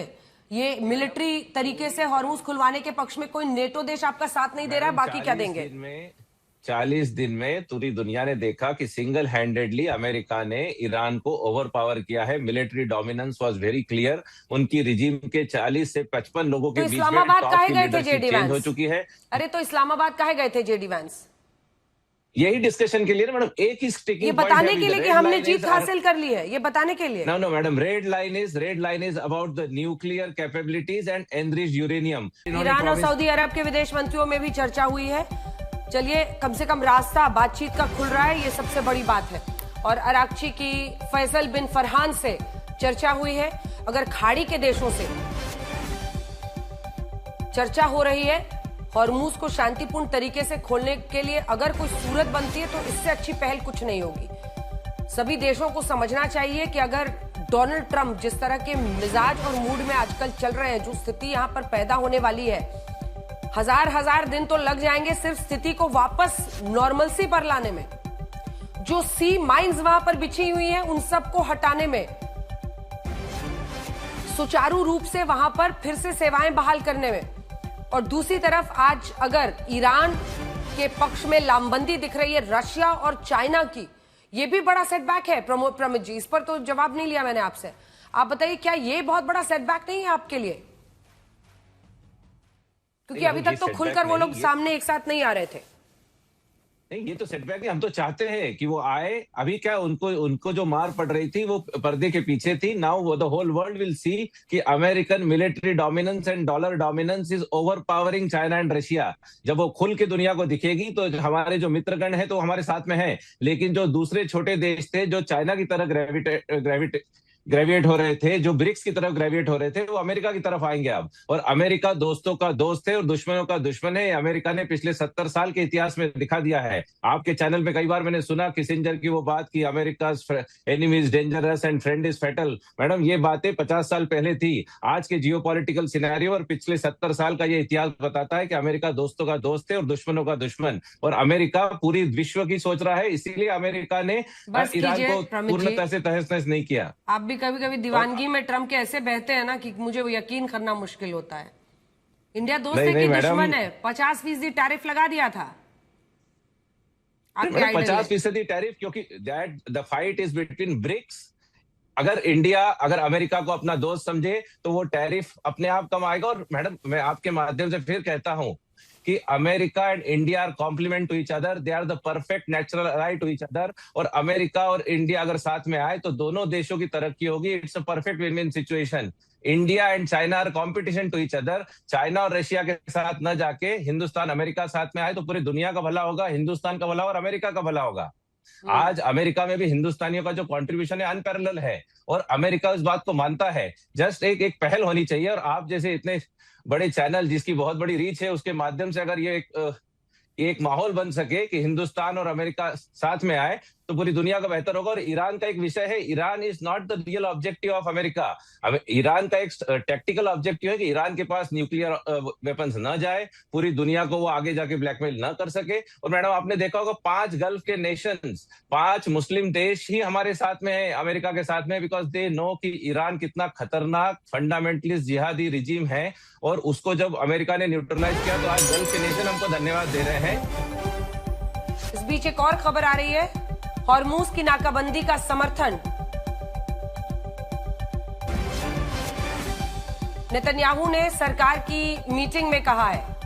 ये मिलिट्री तरीके से हॉर्मूज खुलवाने के पक्ष में कोई नेटो देश आपका साथ नहीं दे रहा है, बाकी क्या देंगे? 40 दिन में पूरी दुनिया ने देखा कि सिंगल हैंडेडली अमेरिका ने ईरान को ओवर पावर किया है। Military dominance was very clear. उनकी रिजीम के 40 से 55 लोगों के बीच में इस्लामाबाद काहे गए थे जेडी चेंज हो वैंस? चुकी है। अरे तो इस्लामाबाद काहे गए थे जेडी वैंस? यही डिस्कशन के लिए ना मैडम, एक ही स्टिकिंग ये बताने के लिए कि हमने जीत हासिल कर ली है, ये बताने के लिए। No madam, red line is about the nuclear capabilities and enriched uranium. Iran और सऊदी अरब के विदेश मंत्रियों में भी चर्चा हुई है। चलिए, कम से कम रास्ता बातचीत का खुल रहा है, ये सबसे बड़ी बात है। और अराक्ची की फैसल बिन फरहान से चर्चा हुई है। अगर खाड़ी के देशों से चर्चा हो रही है हॉर्मूज को शांतिपूर्ण तरीके से खोलने के लिए, अगर कोई सूरत बनती है तो इससे अच्छी पहल कुछ नहीं होगी। सभी देशों को समझना चाहिए कि अगर डोनाल्ड ट्रंप जिस तरह के मिजाज और मूड में आजकल चल रहे हैं, जो स्थिति यहां पर पैदा होने वाली है, हजार दिन तो लग जाएंगे सिर्फ स्थिति को वापस नॉर्मलसी पर लाने में। जो सी माइंस वहां पर बिछी हुई हैं उन सबको हटाने में, सुचारू रूप से वहां पर फिर से सेवाएं बहाल करने में। और दूसरी तरफ आज अगर ईरान के पक्ष में लामबंदी दिख रही है रशिया और चाइना की, यह भी बड़ा सेटबैक है। प्रमित जी, इस पर तो जवाब नहीं लिया मैंने आपसे। आप बताइए, क्या यह बहुत बड़ा सेटबैक नहीं है आपके लिए? क्योंकि अभी तक तो खुलकर वो लोग सामने एक साथ नहीं आ रहे थे। नहीं, ये तो सेटबैक है। हम तो चाहते हैं कि वो आए। अभी क्या उनको जो मार पड़ रही थी वो पर्दे के पीछे थी। Now the whole world will see कि American military dominance and dollar dominance is overpowering China and Russia. जब वो खुल के दुनिया को दिखेगी तो हमारे जो मित्रगण है तो हमारे साथ में है, लेकिन जो दूसरे छोटे देश थे जो चाइना की तरह ग्रेविएट हो रहे थे, जो ब्रिक्स की तरफ ग्रेविएट हो रहे थे, वो अमेरिका की तरफ आएंगे अब। और अमेरिका दोस्तों का दोस्त है और दुश्मनों का दुश्मन है। अमेरिका ने पिछले 70 साल के इतिहास में दिखा दिया है। आपके चैनल में कई बार मैंने सुना किसिंजर की वो बात की, America enemy is dangerous and friend is fatal. Madam, ये बातें 50 साल पहले थी। आज के जियोपॉलिटिकल सिनेरियो और पिछले 70 साल का ये इतिहास बताता है कि अमेरिका दोस्तों का दोस्त है और दुश्मनों का दुश्मन। और अमेरिका पूरी विश्व की सोच रहा है, इसीलिए अमेरिका ने ईरान को पूर्णतः से तहस-नहस नहीं किया। आप भी कभी कभी दीवानगी में ट्रम्प के ऐसे बहते हैं ना कि मुझे वो यकीन करना मुश्किल होता है। इंडिया दोस्त है कि दुश्मन है? 50% टैरिफ लगा दिया था। 50% टैरिफ, क्योंकि the fight is between BRICS. अगर अमेरिका को अपना दोस्त समझे तो वो टैरिफ अपने आप कम आएगा। और मैडम, मैं आपके माध्यम से फिर कहता हूं कि America and India are complement to each other, they are the perfect natural ally to each other. और अमेरिका और इंडिया अगर साथ में आए तो दोनों देशों की तरक्की होगी। It's a perfect win win situation. India and China are competition to each other. China और रशिया के साथ न जाके हिंदुस्तान अमेरिका साथ में आए तो पूरी दुनिया का भला होगा, हिंदुस्तान का भला और अमेरिका का भला होगा। आज अमेरिका में भी हिंदुस्तानियों का जो कंट्रीब्यूशन है अनपैरेलल है और अमेरिका इस बात को मानता है। जस्ट एक पहल होनी चाहिए। और आप जैसे इतने बड़े चैनल जिसकी बहुत बड़ी रीच है उसके माध्यम से अगर ये एक माहौल बन सके कि हिंदुस्तान और अमेरिका साथ में आए तो पूरी दुनिया का बेहतर होगा। और ईरान का एक विषय है, Iran is not the real objective of America. Iran का एक टैक्टिकल ऑब्जेक्टिव है कि ईरान के पास न्यूक्लियर वेपन्स न जाए, पूरी दुनिया को वो आगे जाके ब्लैकमेल न कर सके। और मैडम आपने देखा होगा 5 गल्फ के नेशंस, 5 मुस्लिम देश ही हमारे साथ में है, अमेरिका के साथ में, बिकॉज दे नो कि ईरान कितना खतरनाक फंडामेंटलिस्ट जिहादी रिजीम है। और उसको जब अमेरिका ने न्यूट्रलाइज किया तो आज गल्फ के नेशन हमको धन्यवाद दे रहे हैं। इस बीच एक और खबर आ रही है, हॉर्मूज की नाकाबंदी का समर्थन नेतन्याहू ने सरकार की मीटिंग में कहा है।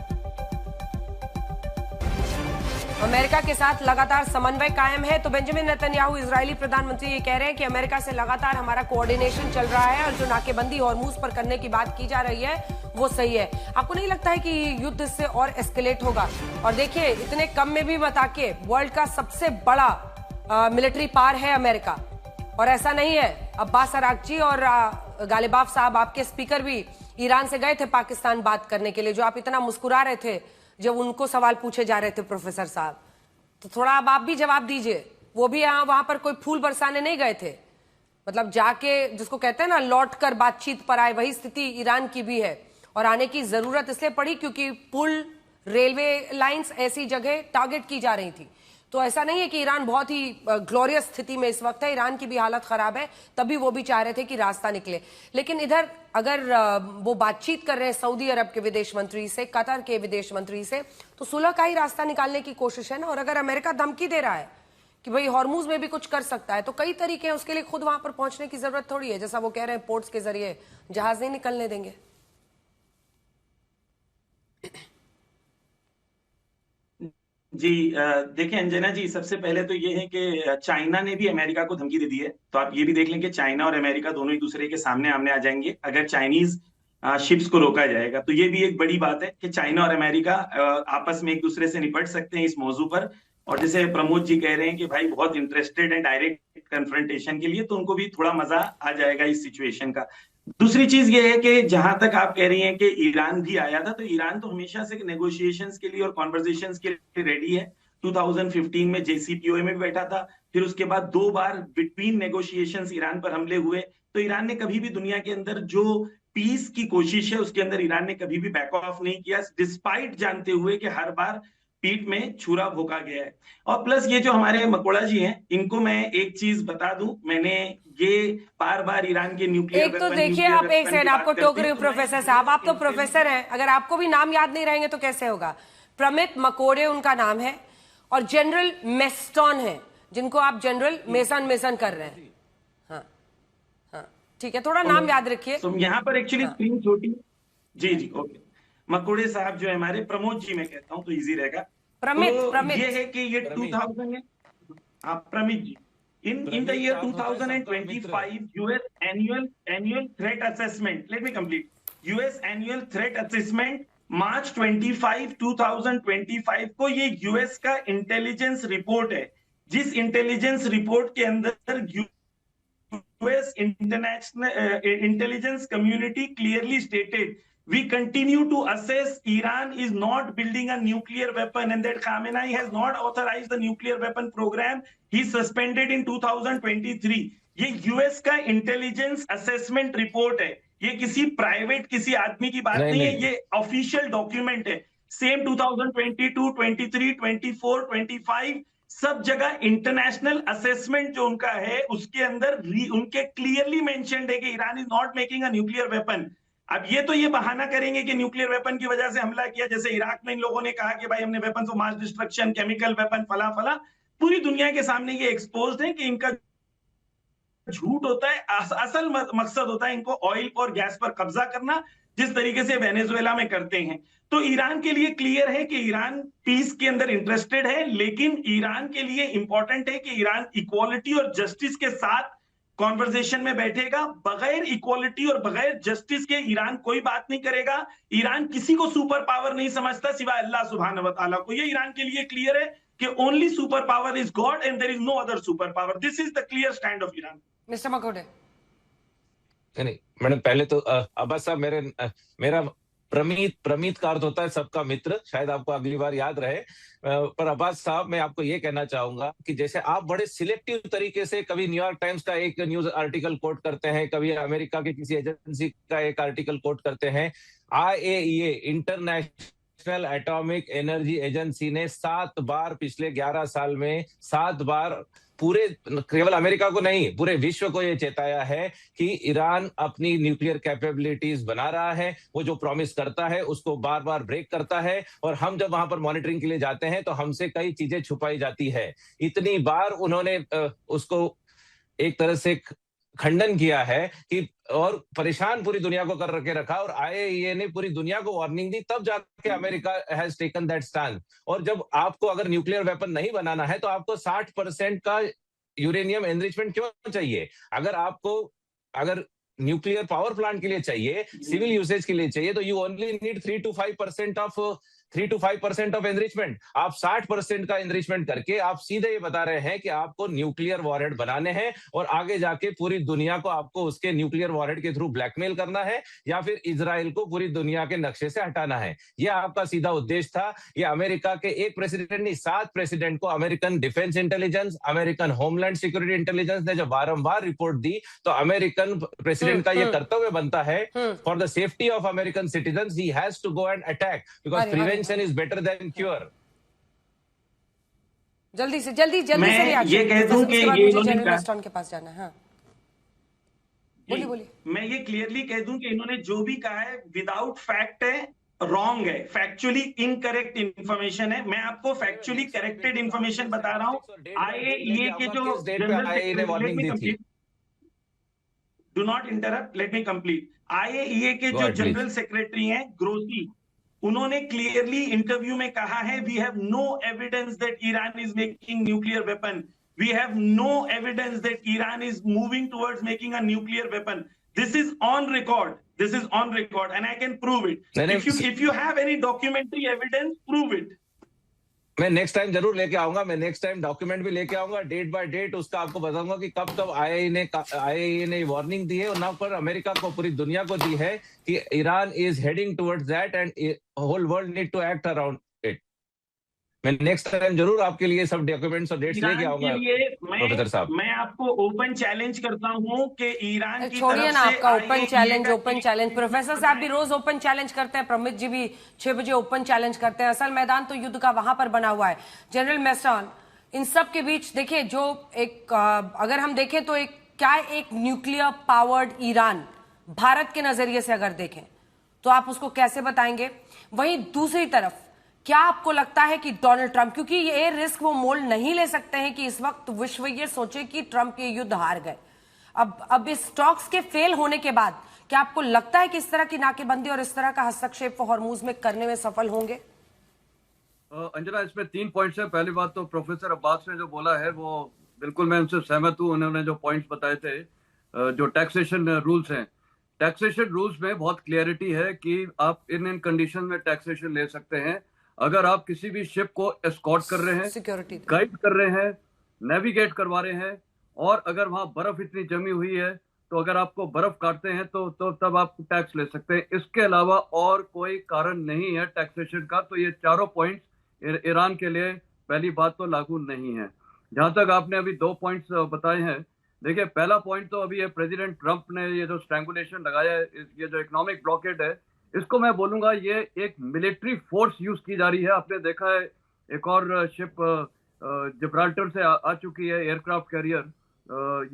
अमेरिका के साथ लगातार समन्वय कायम है। तो बेंजामिन नेतन्याहू इजरायली प्रधानमंत्री ये कह रहे हैं कि अमेरिका से लगातार हमारा कोऑर्डिनेशन चल रहा है और जो नाकेबंदी हॉर्मूज पर करने की बात की जा रही है वो सही है। आपको नहीं लगता है कि युद्ध इससे और एस्केलेट होगा? और देखिए, इतने कम में भी बता के वर्ल्ड का सबसे बड़ा मिलिट्री पावर है अमेरिका, और ऐसा नहीं है। अब्बास अरागची और गालिबाफ साहब, आपके स्पीकर भी ईरान से गए थे पाकिस्तान बात करने के लिए, जो आप इतना मुस्कुरा रहे थे जब उनको सवाल पूछे जा रहे थे प्रोफेसर साहब। तो थोड़ा अब आप भी जवाब दीजिए। वो भी वहां पर कोई फूल बरसाने नहीं गए थे, मतलब जाके जिसको कहते हैं ना लौट कर बातचीत पर आए, वही स्थिति ईरान की भी है। और आने की जरूरत इसलिए पड़ी क्योंकि पुल, रेलवे लाइंस ऐसी जगह टारगेट की जा रही थी। तो ऐसा नहीं है कि ईरान बहुत ही ग्लोरियस स्थिति में इस वक्त है, ईरान की भी हालत खराब है, तभी वो भी चाह रहे थे कि रास्ता निकले। लेकिन इधर अगर वो बातचीत कर रहे हैं सऊदी अरब के विदेश मंत्री से, कतर के विदेश मंत्री से, तो सुलह का ही रास्ता निकालने की कोशिश है ना। और अगर अमेरिका धमकी दे रहा है कि भाई हॉर्मूज में भी कुछ कर सकता है, तो कई तरीके हैं, उसके लिए खुद वहां पर पहुंचने की जरूरत थोड़ी है। जैसा वो कह रहे हैं पोर्ट्स के जरिए जहाज नहीं निकलने देंगे। जी देखिए अंजना जी, सबसे पहले तो ये है कि चाइना ने भी अमेरिका को धमकी दे दी है। तो आप ये भी देख लें कि चाइना और अमेरिका दोनों एक दूसरे के सामने आमने आ जाएंगे अगर चाइनीज शिप्स को रोका जाएगा। तो ये भी एक बड़ी बात है कि चाइना और अमेरिका आपस में एक दूसरे से निपट सकते हैं इस मौजू पर। और जैसे प्रमोद जी कह रहे हैं कि भाई बहुत इंटरेस्टेड है डायरेक्ट कन्फ्रंटेशन के लिए, तो उनको भी थोड़ा मजा आ जाएगा इस सिचुएशन का। दूसरी चीज ये है कि जहां तक आप कह रही हैं कि ईरान भी आया था, तो ईरान तो हमेशा से नेगोशिएशंस के लिए और कॉन्वर्सेशंस के लिए रेडी है। 2015 में JCPOA में भी बैठा था, फिर उसके बाद 2 बार बिटवीन नेगोशिएशंस ईरान पर हमले हुए। तो ईरान ने कभी भी दुनिया के अंदर जो पीस की कोशिश है उसके अंदर ईरान ने कभी भी बैक ऑफ नहीं किया, डिस्पाइट जानते हुए कि हर बार पीठ में छुरा भोंका गया है। और प्लस ये जो हमारे मकोड़ा जी हैं, इनको मैं एक चीज बता दूं, मैंने ये बार बार ईरान के न्यूक्लियर एक तो देखिए, आप एक सेकंड, आपको टोक रही हूँ प्रोफेसर साहब, आप तो प्रोफेसर हैं, अगर आपको भी नाम याद नहीं रहेंगे तो कैसे होगा। प्रमित मकोड़े उनका नाम है, और जनरल मेस्टॉन है, जिनको आप जनरल मेसन कर रहे हैं। हाँ हाँ ठीक है, थोड़ा नाम याद रखिए। तो यहाँ पर एक्चुअली स्क्रीन छोटी। जी ओके, मकोड़े साहब जो है हमारे, प्रमोद जी मैं कहता हूँ तो इजी रहेगा। प्रमित ये है कि ये 2000 है। हाँ प्रमित जी, in the year 2025 US annual threat assessment, let me complete. US annual threat assessment मार्च 25 2025 को ये यूएस का इंटेलिजेंस रिपोर्ट है, जिस इंटेलिजेंस रिपोर्ट के अंदर US intelligence community clearly stated we continue to assess Iran is not building a nuclear weapon and that Khamenei has not authorized the nuclear weapon program. He suspended in 2023. ये US का intelligence assessment report है, ये किसी private किसी आदमी की बात नहीं है, ये ऑफिशियल डॉक्यूमेंट है। सेम 2022, 23, 24, 25 सब जगह इंटरनेशनल असेसमेंट जो उनका है उसके अंदर उनके क्लियरली मेंशन्ड है कि Iran is not making a nuclear weapon. अब ये तो ये बहाना करेंगे कि न्यूक्लियर वेपन की वजह से हमला किया, जैसे इराक में इन लोगों ने कहा कि भाई हमने weapons of mass destruction, chemical weapon, फला फला, पूरी दुनिया के सामने ये एक्सपोज्ड है कि इनका झूठ होता है। असल मकसद होता है इनको ऑयल और गैस पर कब्जा करना, जिस तरीके से वेनेजुएला में करते हैं। तो ईरान के लिए क्लियर है कि ईरान पीस के अंदर इंटरेस्टेड है, लेकिन ईरान के लिए इंपॉर्टेंट है कि ईरान इक्वालिटी और जस्टिस के साथ कॉन्वर्सेशन में बैठेगा। बगैर इक्वालिटी और बगैर जस्टिस के ईरान कोई बात नहीं करेगा। ईरान किसी को सुपर पावर नहीं समझता सिवाय अल्लाह सुब्हानहू व तआला को। ये ईरान के लिए क्लियर है कि only super power is God and there is no other super power. This is the clear stand of Iran. Mister Makode. नहीं मैडम, पहले तो अब्बास साहब मेरा प्रमीत का अर्थ होता है सबका मित्र, शायद आपको अगली बार याद रहे। पर अब्बास साहब, मैं आपको ये कहना चाहूंगा कि जैसे आप बड़े सिलेक्टिव तरीके से कभी न्यूयॉर्क टाइम्स का एक न्यूज आर्टिकल कोट करते हैं, कभी अमेरिका के किसी एजेंसी का एक आर्टिकल कोट करते हैं। IAEA, international atomic energy agency ने 7 बार पिछले 11 साल में 7 बार पूरे, केवल अमेरिका को नहीं, पूरे विश्व को यह चेताया है कि ईरान अपनी न्यूक्लियर कैपेबिलिटीज बना रहा है। वो जो प्रॉमिस करता है उसको बार बार ब्रेक करता है, और हम जब वहां पर मॉनिटरिंग के लिए जाते हैं तो हमसे कई चीजें छुपाई जाती है। इतनी बार उन्होंने उसको एक तरह से खंडन किया है कि, और परेशान पूरी दुनिया को कर रखे रखा, और IAEA ने पूरी दुनिया को वार्निंग दी, तब जाके America has taken that stand. और जब आपको अगर न्यूक्लियर वेपन नहीं बनाना है तो आपको 60% का यूरेनियम एनरिचमेंट क्यों चाहिए? अगर न्यूक्लियर पावर प्लांट के लिए चाहिए, सिविल यूसेज के लिए चाहिए, तो you only need 3 to 5% of enrichment. आप 60% का एनरिचमेंट करके आप सीधे ये बता रहे हैं कि आपको न्यूक्लियर वॉरहेड बनाने हैं, और आगे जाके पूरी दुनिया को आपको उसके न्यूक्लियर वॉरहेड के थ्रू ब्लैकमेल करना है, या फिर इजराइल को पूरी दुनिया के नक्शे से हटाना है। यह आपका सीधा उद्देश्य था। ये अमेरिका के एक प्रेसिडेंट नहीं, 7 प्रेसिडेंट को American defence intelligence, American homeland security intelligence ने जब बारंबार रिपोर्ट दी, तो अमेरिकन प्रेसिडेंट का यह कर्तव्य बनता है, for the safety of American citizen he has to go and attack, because prevention is better than cure। जल्दी से ये कह दूं कि ये जनरल मेस्टॉन के पास जाना है। हाँ, बोलिए। मैं ये क्लियरली कह दूं कि इन्होंने जो भी कहा है विदाउट फैक्ट है, रॉन्ग है, फैक्चुअली इनकरेक्ट इंफॉर्मेशन है। मैं आपको फैक्चुअली करेक्टेड इंफॉर्मेशन बता रहा हूं। IAEA के जो general, do not interrupt, let me complete. IAEA के जो जनरल सेक्रेटरी हैं ग्रोसी, उन्होंने क्लियरली इंटरव्यू में कहा है, we have no evidence that Iran is making nuclear weapon, we have no evidence that Iran is moving towards making a nuclear weapon. This is on record and I can prove it. If you have any documentary evidence, prove it. मैं next time जरूर लेके आऊंगा, मैं next time document भी लेके आऊंगा, date by date उसका आपको बताऊंगा कि कब IAEA ने वार्निंग दी है, और ना पर अमेरिका को, पूरी दुनिया को दी है कि Iran is heading towards that and whole world need to act around it. मैं नेक्स्ट टाइम जरूर आपके लिए सब डॉक्यूमेंट्स और डेट्स लेके आऊंगा प्रोफेसर साहब। मैं आपको ओपन चैलेंज करता हूं कि ईरान की छोड़िए ना आपका ओपन चैलेंज। प्रोफेसर साहब भी रोज ओपन चैलेंज करते हैं, प्रमित जी भी 6 बजे ओपन चैलेंज करते हैं। असल मैदान तो युद्ध का वहां पर बना हुआ है। जनरल मेस्टॉन, इन सब के बीच देखिए, जो एक अगर हम देखें तो एक न्यूक्लियर पावर्ड ईरान भारत के नजरिए से अगर देखें तो आप उसको कैसे बताएंगे? वहीं दूसरी तरफ क्या आपको लगता है कि डोनाल्ड ट्रंप, क्योंकि ये रिस्क वो मोल नहीं ले सकते हैं कि इस वक्त विश्व ये सोचे कि ट्रंप ये युद्ध हार गए, अब इस टॉक्स के फेल होने के बाद क्या आपको लगता है कि इस तरह की नाकेबंदी और इस तरह का हस्तक्षेप हॉर्मुज में करने में सफल होंगे? अंजना, इसमें 3 पॉइंट्स है। पहली बात तो प्रोफेसर अब्बास ने जो बोला है वो बिल्कुल मैं उनसे सहमत हूं। उन्होंने जो पॉइंट्स बताए थे, जो टैक्सेशन रूल्स हैं, टैक्सेशन रूल्स में बहुत क्लियरिटी है कि आप इन कंडीशन में टैक्सेशन ले सकते हैं। अगर आप किसी भी शिप को एस्कॉर्ट कर रहे हैं, सिक्योरिटी गाइड कर रहे हैं, नेविगेट करवा रहे हैं, और अगर वहां बर्फ इतनी जमी हुई है तो अगर आपको बर्फ काटते हैं तो तब आप टैक्स ले सकते हैं। इसके अलावा और कोई कारण नहीं है टैक्सेशन का। तो ये चारों पॉइंट्स ईरान के लिए पहली बात तो लागू नहीं है। जहां तक आपने अभी 2 पॉइंट्स बताए हैं, देखिए पहला पॉइंट तो अभी ये प्रेसिडेंट ट्रंप ने ये जो स्ट्रैंगुलेशन लगाया है, ये जो इकोनॉमिक ब्लॉकेड है, इसको मैं बोलूंगा ये एक मिलिट्री फोर्स यूज की जा रही है। आपने देखा है एक और शिप जिब्राल्टर से आ चुकी है, एयरक्राफ्ट कैरियर,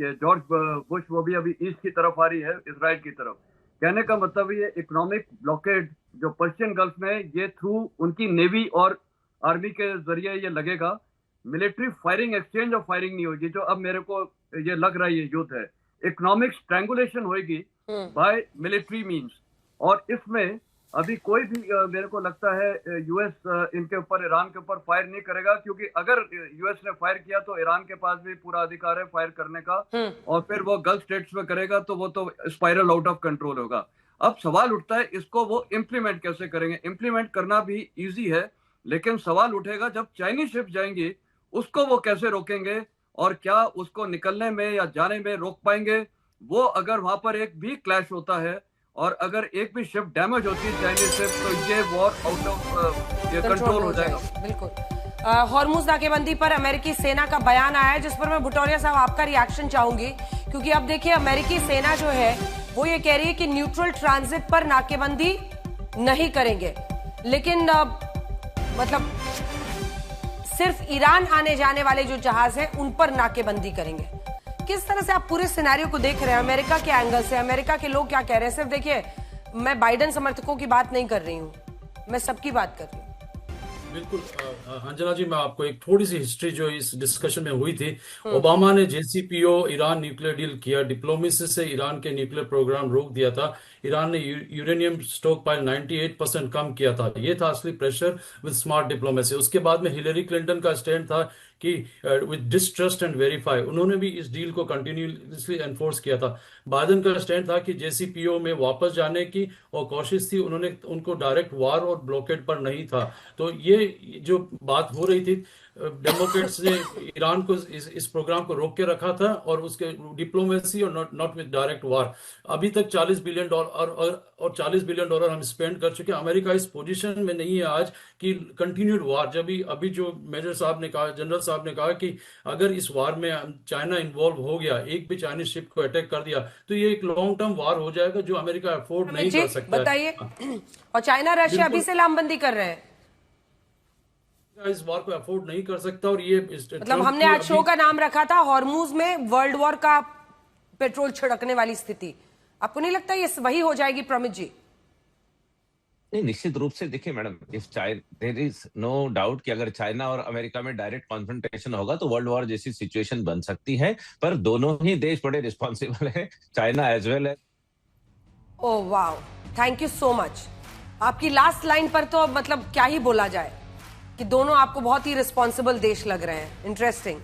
ये जॉर्ज बुश, वो भी अभी ईस्ट की तरफ आ रही है, इजराइल की तरफ। कहने का मतलब ये इकोनॉमिक ब्लॉकेड जो पर्शियन गल्फ में, ये थ्रू उनकी नेवी और आर्मी के जरिए ये लगेगा। Military firing, exchange of firing नहीं होगी, जो अब मेरे को ये लग रहा है ये युद्ध है। इकोनॉमिक स्ट्रैंगुलेशन होगी बाय मिलिट्री मीन्स, और इसमें अभी कोई भी मेरे को लगता है यूएस इनके ऊपर, ईरान के ऊपर फायर नहीं करेगा, क्योंकि अगर यूएस ने फायर किया तो ईरान के पास भी पूरा अधिकार है फायर करने का, और फिर वो गल्फ स्टेट्स में करेगा तो वो तो स्पाइरल आउट ऑफ कंट्रोल होगा। अब सवाल उठता है इसको वो इम्प्लीमेंट कैसे करेंगे। इम्प्लीमेंट करना भी इजी है, लेकिन सवाल उठेगा जब चाइनीज शिप जाएंगी उसको वो कैसे रोकेंगे, और क्या उसको निकलने में या जाने में रोक पाएंगे। वो अगर वहां पर एक भी क्लैश होता है और अगर एक भी शिप डैमेज होती है चाइनीज शिप, तो ये वॉर आउट ऑफ कंट्रोल हो जाएगा। बिल्कुल। हॉर्मुज नाकेबंदी पर अमेरिकी सेना का बयान आया है, जिस पर मैं भुटौरिया साहब आपका रिएक्शन चाहूंगी, क्योंकि अब देखिए अमेरिकी सेना जो है वो ये कह रही है कि न्यूट्रल ट्रांजिट पर नाकेबंदी नहीं करेंगे, लेकिन मतलब सिर्फ ईरान आने जाने वाले जो जहाज हैं उन पर नाकेबंदी करेंगे। किस तरह से आप पूरे सिनेरियो को देख रहे हैं अमेरिका के एंगल से? अमेरिका के लोग क्या कह रहे हैं? सिर्फ देखिए, मैं बाइडेन समर्थकों की बात नहीं कर रही हूं, मैं सबकी बात कर रही हूं। बिल्कुल अंजना जी, मैं आपको एक थोड़ी सी हिस्ट्री जो इस डिस्कशन में हुई थी। ओबामा ने JCPO ईरान न्यूक्लियर डील किया, डिप्लोमेसी से ईरान के न्यूक्लियर प्रोग्राम रोक दिया था। ईरान ने यूरेनियम स्टॉक पाइल 98% कम किया था। ये था असली प्रेशर विद स्मार्ट डिप्लोमेसी। उसके बाद में हिलरी क्लिंटन का स्टैंड था कि विद डिस्ट्रस्ट एंड वेरीफाई, उन्होंने भी इस डील को कंटिन्यूसली एनफोर्स किया था। बाइडेन का स्टैंड था कि JCPO में वापस जाने की और कोशिश थी, उन्होंने उनको डायरेक्ट वार और ब्लॉकेड पर नहीं था। तो ये जो बात हो रही थी, डेमोक्रेट्स ने ईरान को इस प्रोग्राम को रोक के रखा था, और उसके डिप्लोमेसी और नॉट विद डायरेक्ट वार। अभी तक $40 बिलियन और $40 बिलियन हम स्पेंड कर चुके हैं। अमेरिका इस पोजीशन में नहीं है आज कि कंटिन्यूड वार, जब अभी जो मेजर साहब ने कहा, जनरल साहब ने कहा कि अगर इस वार में चाइना इन्वॉल्व हो गया, एक भी चाइनीज शिप को अटैक कर दिया, तो ये एक लॉन्ग टर्म वार हो जाएगा जो अमेरिका अफोर्ड नहीं कर सकता। बताइए। और चाइना रशिया अभी से लामबंदी कर रहे हैं, इस वार को अफोर्ड नहीं कर सकता। और ये मतलब हमने आज शो का नाम रखा था हॉर्मुज में वर्ल्ड वॉर का पेट्रोल छिड़कने वाली स्थिति। आपको नहीं लगता ये वही हो जाएगी प्रमित जी? नहीं, निश्चित रूप से देखिए madam, if there is no doubt कि अगर चाइना और अमेरिका में डायरेक्ट कॉन्फ्रंटेशन होगा तो वर्ल्ड वॉर जैसी सिचुएशन बन सकती है, पर दोनों ही देश बड़े रिस्पॉन्सिबल है, चाइना एज वेल है। Oh wow, thank you so much. आपकी लास्ट लाइन पर तो मतलब क्या ही बोला जाए कि दोनों आपको बहुत ही रिस्पॉन्सिबल देश लग रहे हैं। इंटरेस्टिंग।